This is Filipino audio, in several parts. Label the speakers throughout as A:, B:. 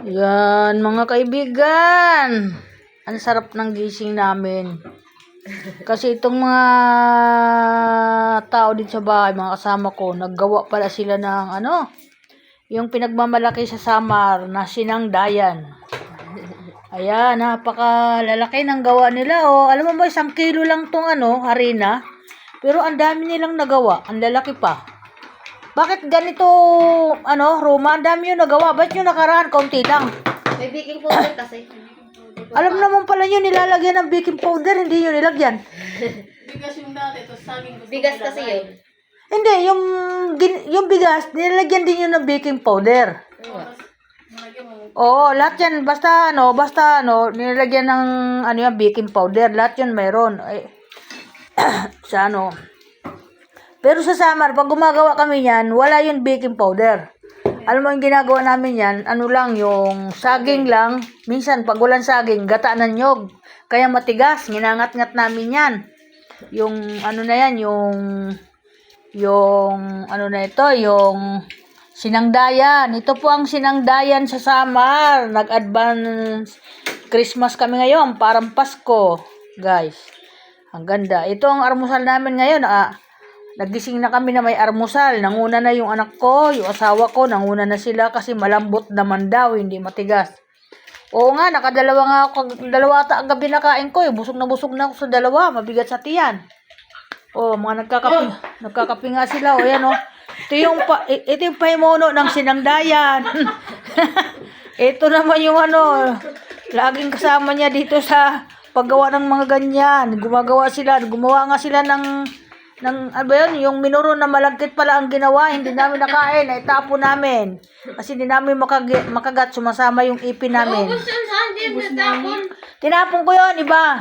A: Yan, mga kaibigan. Ang sarap ng gising namin. Kasi itong mga tao dito sa bahay, mga kasama ko, naggawa pala sila ng yung pinagmamalaki sa Samar na sinangdayan. Ayan, napakalalaki ng gawa nila. Oh, alam mo ba, 1 kilo lang tong harina. Pero ang dami nilang nagawa. Ang lalaki pa. Bakit ganito, Roma? Ang dami yung nagawa. Ba't yung nakaraan? Kaunti lang.
B: May baking powder kasi.
A: Alam naman pala yun, nilalagyan ng baking powder. Hindi yun nilagyan.
C: Bigas yung dati, tapos saging gusto
B: Bigas
C: ko
B: kasi
C: ilagay.
B: yun.
A: Hindi, yung bigas, nilalagyan din yun ng baking powder.
C: Tapos, nalagyan mo.
A: Oo, lahat yan. Basta, nilalagyan ng, yung baking powder. Lahat yun mayroon. Ay, sa Pero sa Samar, pag gumagawa kami yan, wala yung baking powder. Alam mo yung ginagawa namin yan, yung saging lang. Minsan, pag walang saging, gata ng nyog. Kaya matigas, minangat-ngat namin yan. Yung sinangdayan. Ito po ang sinangdayan sa Samar. Nag-advance Christmas kami ngayon, parang Pasko. Guys, ang ganda. Ito ang almusal namin ngayon. Nagising na kami na may almusal. Nanguna na yung anak ko, yung asawa ko, nanguna na sila kasi malambot naman daw, hindi matigas. Oo nga, nakadalawa nga ako, dalawa ata ang gabi na kain ko. Busog na ako sa dalawa, mabigat sa tiyan. Mga nagkakape nga sila. Yan. Ito yung pahimuno ng sinangdayan. Ito naman yung laging kasama niya dito sa paggawa ng mga ganyan. Gumawa nga sila ng yung minuro na malagkit pala ang ginawa, hindi namin nakain, ay tapo namin. Kasi hindi namin makagat, sumasama yung ipin namin. Tinapon ko yun, iba.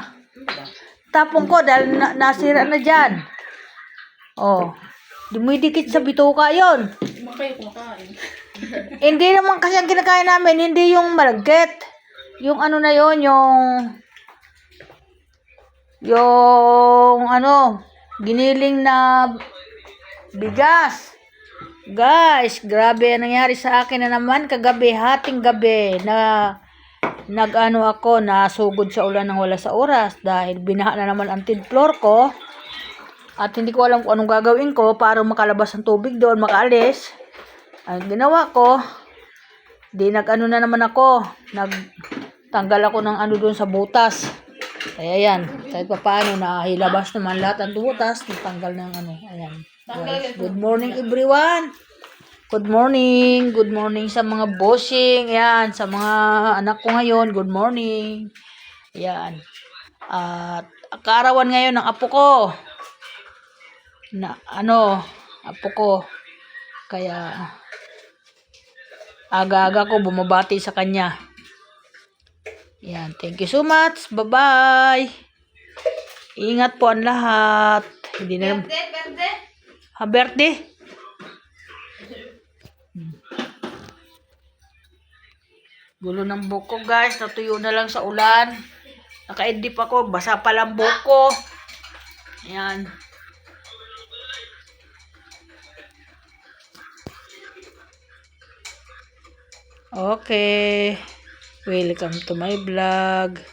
A: Tapon ko dahil nasira na dyan. Dumidikit sa bituka yun.
C: Kumakain.
A: Hindi naman kasi ang kinakain namin, hindi yung malagkit. Yung giniling na bigas. Guys, grabe ang nangyari sa akin na naman kagabi, hating gabi na nasugod sa ulan ng wala sa oras dahil binaha na naman ang third floor ko at hindi ko alam kung anong gagawin ko para makalabas ng tubig doon, makaalis. Ang ginawa ko, na naman ako, nagtanggal ako ng doon sa butas. Kaya yan, kahit pa paano, nahilabas naman lahat ang butas, natanggal ng ayan. Guys, good morning everyone. Good morning sa mga bossing, yan, sa mga anak ko ngayon, good morning. Yan. At kaarawan ngayon ng apo ko. Apo ko. Kaya aga-aga ko bumabati sa kanya. Yan, thank you so much. Bye-bye. Ingat po ang lahat. Hindi na
B: Birthday.
A: birthday. Gulo ng buko, guys. Natuyo na lang sa ulan. Naka-edip ako. Basa pa lang buko. Ayan. Okay. Welcome to my vlog.